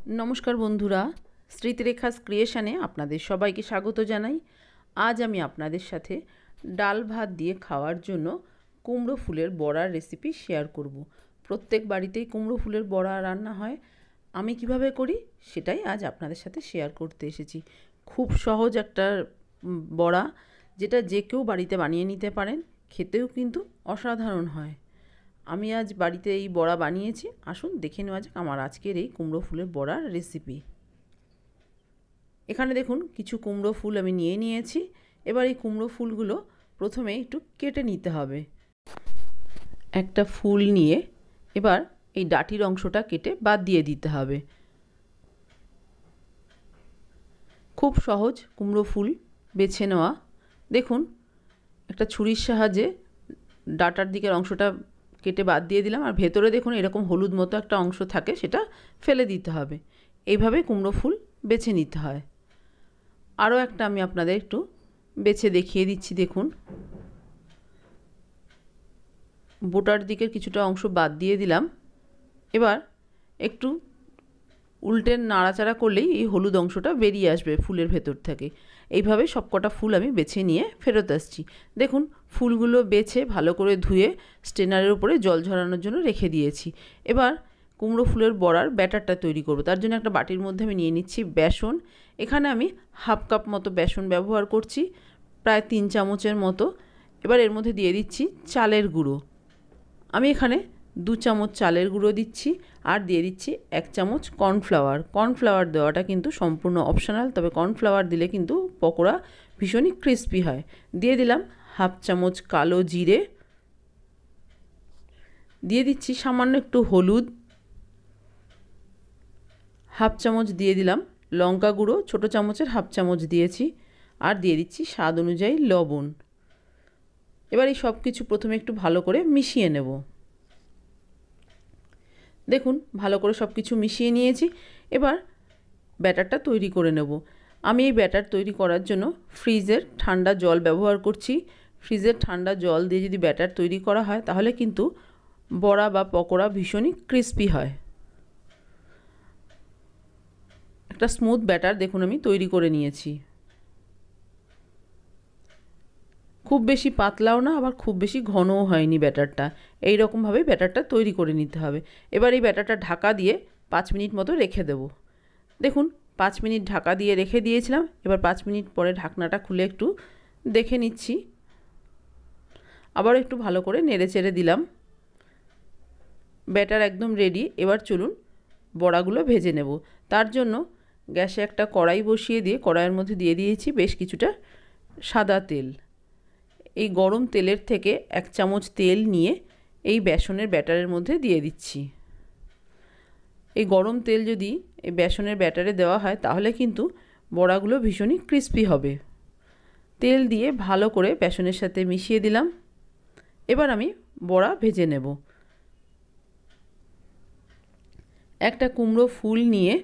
नमस्कार बंधुरा स्मृतिरेखास क्रिएशने आपनादेर सबाइके स्वागत जानाई। आज आमी आपनादेर साथे डाल भात दिए खाওয়ার জন্য কুমড়ো ফুলের বড়ার রেসিपি शेयर करब। प्रत्येक बाड़ीतेई কুমড়ো ফুলের বড়া रान्ना हय। आमी किभाबे करी सेटाई आज आपनादेर साथे शेयर करते एसेछि। खूब सहज एकटा बड़ा जेटा जे केउ बाड़ीते बानिये निते पारेन, खेतेও किन्तु असाधारण हय। আমি আজ বাড়িতে এই বড়া বানিয়েছি। আসুন দেখে নেওয়া যাক আমার আজকের এই কুমড়ো ফুলের বড়ার রেসিপি। এখানে দেখুন কিছু কুমড়ো ফুল আমি নিয়ে নিয়েছি। এবার এই কুমড়ো ফুলগুলো প্রথমে একটু কেটে নিতে হবে। একটা ফুল নিয়ে এবার এই ডাটির অংশটা কেটে বাদ দিয়ে দিতে হবে। খুব সহজ কুমড়ো ফুল বেছে নেওয়া। দেখুন একটা ছুরির সাহায্যে ডাটার দিকের অংশটা কেটে বাদ দিয়ে দিলাম। আর ভেতরে দেখুন এরকম হলুদ মতো একটা অংশ থাকে, সেটা ফেলে দিতে হবে। এইভাবে কুমড়ো ফুল বেছে নিতে হয়। আরও একটা আমি আপনাদের একটু বেছে দেখিয়ে দিচ্ছি। দেখুন বোটার দিকের কিছুটা অংশ বাদ দিয়ে দিলাম। এবার একটু উল্টে নাড়াচাড়া করলেই এই হলুদ অংশটা বেরিয়ে আসবে ফুলের ভেতর থেকে। এইভাবে সবকটা ফুল আমি বেছে নিয়ে ফেরত আসছি। দেখুন ফুলগুলো বেছে ভালো করে ধুয়ে স্ট্রেনারের উপরে জল ঝরানোর জন্য রেখে দিয়েছি। এবার কুমড়ো ফুলের বড়ার ব্যাটারটা তৈরি করব। তার জন্য একটা বাটির মধ্যে আমি নিয়ে নিচ্ছি বেসন। এখানে আমি হাফ কাপ মতো বেসন ব্যবহার করছি, প্রায় 3 চামচের মতো। এবার এর মধ্যে দিয়ে দিচ্ছি চালের গুঁড়ো। আমি এখানে 2 চামচ চালের গুঁড়ো দিচ্ছি আর দিয়ে দিচ্ছি 1 চামচ কর্নফ্লাওয়ার। কর্নফ্লাওয়ার দেওয়াটা কিন্তু সম্পূর্ণ অপশনাল, তবে কর্নফ্লাওয়ার দিলে কিন্তু পকোড়া ভীষণই ক্রিস্পি হয়। দিয়ে দিলাম হাফ চামচ কালো জিরে, দিয়ে দিচ্ছি সামান্য একটু হলুদ, হাফ চামচ দিয়ে দিলাম লঙ্কা গুঁড়ো, ছোটো চামচের হাফ চামচ দিয়েছি, আর দিয়ে দিচ্ছি স্বাদ অনুযায়ী লবণ। এবার এই সব কিছু প্রথমে একটু ভালো করে মিশিয়ে নেব। দেখুন ভালো করে সব কিছু মিশিয়ে নিয়েছি। এবার ব্যাটারটা তৈরি করে নেব। আমি এই ব্যাটার তৈরি করার জন্য ফ্রিজের ঠান্ডা জল ব্যবহার করছি। ফ্রিজের ঠান্ডা জল দিয়ে যদি ব্যাটার তৈরি করা হয় তাহলে কিন্তু বড়া বা পকোড়া ভীষণই ক্রিস্পি হয়। একটা স্মুথ ব্যাটার দেখুন আমি তৈরি করে নিয়েছি। খুব বেশি পাতলাও না, আবার খুব বেশি ঘনও হয়নি ব্যাটারটা। এই রকমভাবে ব্যাটারটা তৈরি করে নিতে হবে। এবার এই ব্যাটারটা ঢাকা দিয়ে 5 মিনিট মতো রেখে দেব। দেখুন 5 মিনিট ঢাকা দিয়ে রেখে দিয়েছিলাম। এবার 5 মিনিট পরে ঢাকনাটা খুলে একটু দেখে নিচ্ছি। আবার একটু ভালো করে নেড়ে চেড়ে দিলাম। ব্যাটার একদম রেডি। এবার চলুন বড়াগুলো ভেজে নেব। তার জন্য গ্যাসে একটা কড়াই বসিয়ে দিয়ে কড়াইয়ের মধ্যে দিয়ে দিয়েছি বেশ কিছুটা সাদা তেল। এই গরম তেলের থেকে 1 চামচ তেল নিয়ে এই বেসনের ব্যাটারের মধ্যে দিয়ে দিচ্ছি। এই গরম তেল যদি এই বেসনের ব্যাটারে দেওয়া হয় তাহলে কিন্তু বড়াগুলো ভীষণই ক্রিস্পি হবে। তেল দিয়ে ভালো করে বেসনের সাথে মিশিয়ে দিলাম। এবার আমি বড়া ভেজে নেব। একটা কুমড়ো ফুল নিয়ে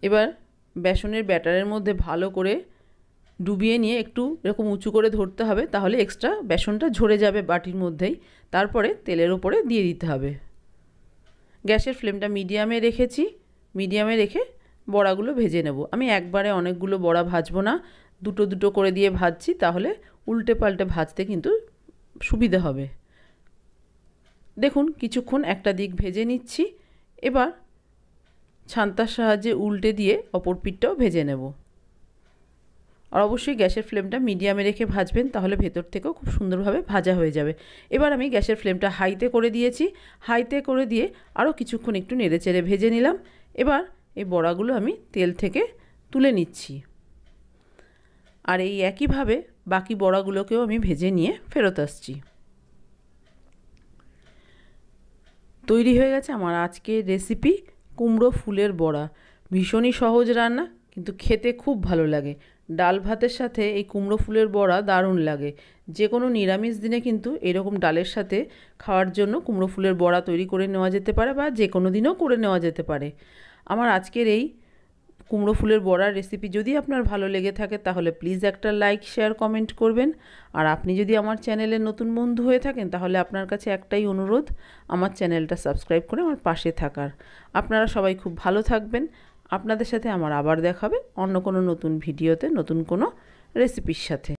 এবার বেসনের ব্যাটারের মধ্যে ভালো করে ডুবিয়ে নিয়ে একটু এরকম উঁচু করে ধরতে হবে, তাহলে এক্সট্রা বেসনটা ঝরে যাবে বাটির মধ্যেই। তারপরে তেলের উপরে দিয়ে দিতে হবে। গ্যাসের ফ্লেমটা মিডিয়ামে রেখেছি। মিডিয়ামে রেখে বড়াগুলো ভেজে নেব। আমি একবারে অনেকগুলো বড়া ভাজবো না, দুটো দুটো করে দিয়ে ভাজছি, তাহলে উল্টে পাল্টে ভাজতে কিন্তু সুবিধা হবে। দেখুন কিছুক্ষণ একটা দিক ভেজে নিচ্ছি। এবার ছান্তার সাহায্যে উল্টে দিয়ে অপর পিঠটাও ভেজে নেব। আর অবশ্যই গ্যাসের ফ্লেমটা মিডিয়ামে রেখে ভাজবেন, তাহলে ভেতর থেকেও খুব সুন্দরভাবে ভাজা হয়ে যাবে। এবার আমি গ্যাসের ফ্লেমটা হাইতে করে দিয়েছি। হাইতে করে দিয়ে আরও কিছুক্ষণ একটু নেড়ে চেড়ে ভেজে নিলাম। এবার এই বড়াগুলো আমি তেল থেকে তুলে নিচ্ছি। আর এই একইভাবে বাকি বড়াগুলোকেও আমি ভেজে নিয়ে ফেরত আসছি। তৈরি হয়ে গেছে আমার আজকের রেসিপি কুমড়ো ফুলের বড়া। ভীষণই সহজ রান্না, কিন্তু খেতে খুব ভালো লাগে। ডাল ভাতের সাথে এই কুমড়ো ফুলের বড়া দারুণ লাগে। যে কোনো নিরামিষ দিনে কিন্তু এরকম ডালের সাথে খাওয়ার জন্য কুমড়ো ফুলের বড়া তৈরি করে নেওয়া যেতে পারে, বা যে কোনো দিনও করে নেওয়া যেতে পারে। আমার আজকের এই কুমড়ো ফুলের বড়ার রেসিপি যদি আপনার ভালো লেগে থাকে তাহলে প্লিজ একটা লাইক শেয়ার কমেন্ট করবেন। আর আপনি যদি আমার চ্যানেলের নতুন বন্ধু হয়ে থাকেন তাহলে আপনার কাছে একটাই অনুরোধ, আমার চ্যানেলটা সাবস্ক্রাইব করে আমার পাশে থাকার। আপনারা সবাই খুব ভালো থাকবেন। আপনাদের সাথে আমার আবার দেখা হবে অন্য কোনো নতুন ভিডিওতে নতুন কোনো রেসিপির সাথে।